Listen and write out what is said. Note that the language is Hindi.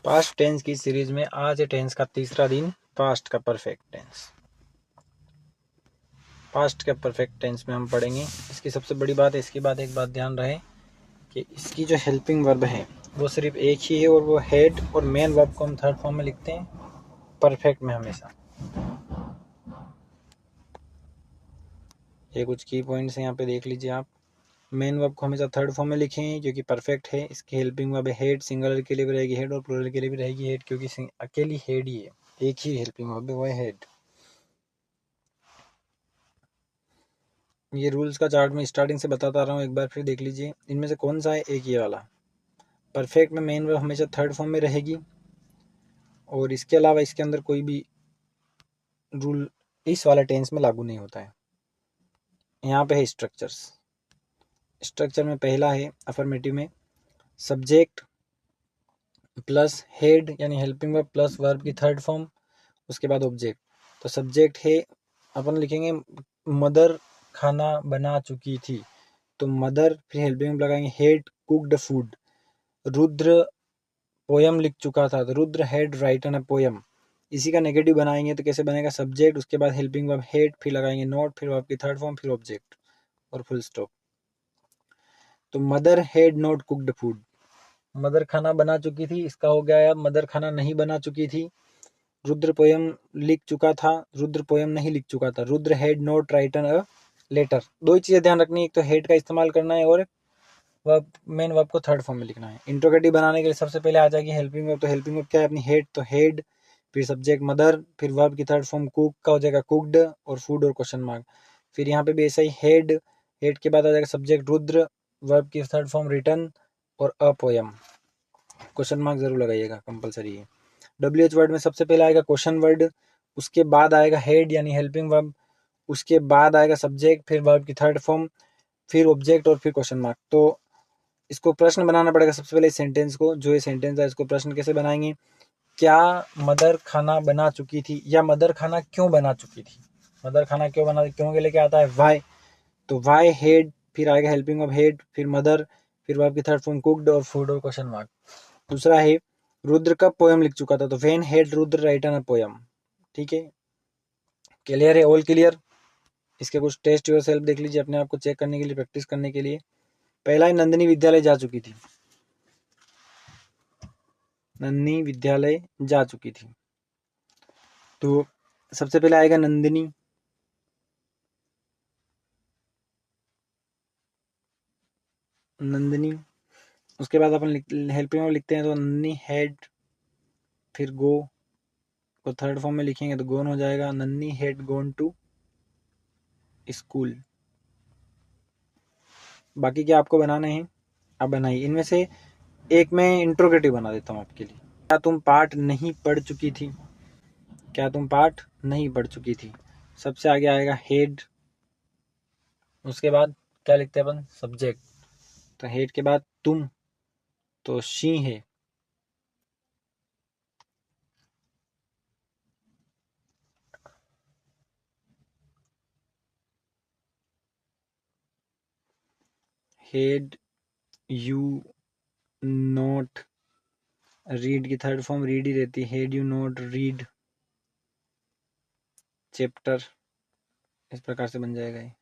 पास्ट टेंस की सीरीज में आज है टेंस का तीसरा दिन, पास्ट का परफेक्ट टेंस। पास्ट के परफेक्ट टेंस में हम पढ़ेंगे। इसकी सबसे बड़ी बात है, इसके बाद एक बात ध्यान रहे कि इसकी जो हेल्पिंग वर्ब है वो सिर्फ एक ही है, और वो हेड और मेन वर्ब को हम थर्ड फॉर्म में लिखते हैं परफेक्ट में हमेशा। ये कुछ की पॉइंट्स हैं, यहाँ पे देख लीजिए आप। मेन वर्ब को हमेशा थर्ड फॉर्म में लिखें जो कि परफेक्ट है। इसकी हेल्पिंग वर्ब है हेड, सिंगुलर के लिए भी रहेगी हेड और प्लूरल के लिए भी रहेगी हेड, क्योंकि अकेली हेड ही है, एक ही हेल्पिंग वर्ब है, वो है हेड। ये रूल्स का चार्ट में स्टार्टिंग से बताता रहा हूँ, एक बार फिर देख लीजिए। इनमें से कौन सा है? एक ये वाला। परफेक्ट में मेन वर्ब हमेशा थर्ड फॉर्म में रहेगी, और इसके अलावा इसके अंदर कोई भी रूल इस वाले टेंस में लागू नहीं होता है। यहाँ पे है स्ट्रक्चर्स। स्ट्रक्चर में पहला है अफर्मेटिव में सब्जेक्ट प्लस हेड यानी हेल्पिंग वर्ब प्लस वर्ब की थर्ड फॉर्म, उसके बाद ऑब्जेक्ट। तो सब्जेक्ट है, अपन लिखेंगे मदर खाना बना चुकी थी, तो मदर, फिर हेल्पिंग वर्ब लगाएंगे head cooked food. Rudra poem लिख चुका था, तो Rudra had written a poem. इसी का नेगेटिव बनाएंगे तो कैसे बनेगा? सब्जेक्ट, उसके बाद हेल्पिंग वर्ब हेड, फिर लगाएंगे नोट, फिर वर्ब की थर्ड फॉर्म, फिर ऑब्जेक्ट और फुल स्टॉप। तो mother had not cooked food, mother खाना बना चुकी थी, इसका हो गया मदर खाना नहीं बना चुकी थी। रुद्र पोयम लिख चुका था, रुद्र पोयम नहीं लिख चुका था। Rudra had not written a letter. दो ही चीजें ध्यान रखनी है, एक तो हेड का इस्तेमाल करना है और वर्ब मेन वर्ब को थर्ड फॉर्म में लिखना है। इंट्रोगेटिव बनाने के लिए सबसे पहले आ जाएगी हेल्पिंग वर्ब। तो हेल्पिंग वर्ब क्या है अपनी? हेड, तो हेड, फिर सब्जेक्ट मदर, फिर वर्ब की थर्ड फॉर्म कुक का हो जाएगा कुक्ड, और फूड और क्वेश्चन मार्क। फिर यहाँ पे भी ऐसा ही हेड, हेड के बाद आ जाएगा सब्जेक्ट रुद्र, वर्ब की थर्ड फॉर्म रिटर्न और अ पोयम। क्वेश्चन मार्क जरूर लगाइएगा, कंपलसरी है। WH वर्ड में सबसे पहले आएगा क्वेश्चन वर्ड, उसके बाद आएगा हेड यानी हेल्पिंग वर्ब, उसके बाद आएगा सब्जेक्ट, फिर वर्ब की थर्ड फॉर्म, फिर ऑब्जेक्ट और फिर क्वेश्चन मार्क। तो इसको प्रश्न बनाना पड़ेगा सबसे पहले। इस सेंटेंस को, जो ये सेंटेंस है, इसको प्रश्न कैसे बनाएंगे? क्या मदर खाना बना चुकी थी, या मदर खाना क्यों बना चुकी थी? मदर खाना क्यों बना, क्यों के लेके आता है वाई, तो वाई हेड, फिर आएगा हेल्पिंग ऑफ हेड, फिर मदर, फिर वर्ब की थर्ड फॉर्म कुक्ड और फूड और क्वेश्चन मार्क। दूसरा है रुद्र का पोयम लिख चुका था, तो when head Rudra written a poem. ठीक है, क्लियर है? All clear? इसके कुछ टेस्ट योर सेल्फ देख लीजिए अपने आप को चेक करने के लिए, प्रैक्टिस करने के लिए। पहला है नंदिनी विद्यालय जा चुकी थी, नंदिनी विद्यालय जा चुकी थी, तो सबसे पहले आएगा नंदिनी, नंदिनी, उसके बाद अपन हेल्पिंग में लिखते हैं तो नंदिनी हैड, फिर गो को थर्ड फॉर्म में लिखेंगे तो गोन हो जाएगा। Nandini had gone to school. बाकी क्या आपको बनाने हैं आप बनाइए। इनमें से एक मैं इंट्रोगेटिव बना देता हूँ आपके लिए। क्या तुम पाठ नहीं पढ़ चुकी थी? क्या तुम पाठ नहीं पढ़ चुकी थी? सबसे आगे आएगा हेड, उसके बाद क्या लिखते हैं अपन? सब्जेक्ट। तो हेड के बाद तुम, तो शी है। हेड यू नोट रीड की थर्ड फॉर्म रीड ही रहती है, head you note read chapter. इस प्रकार से बन जाएगा ये।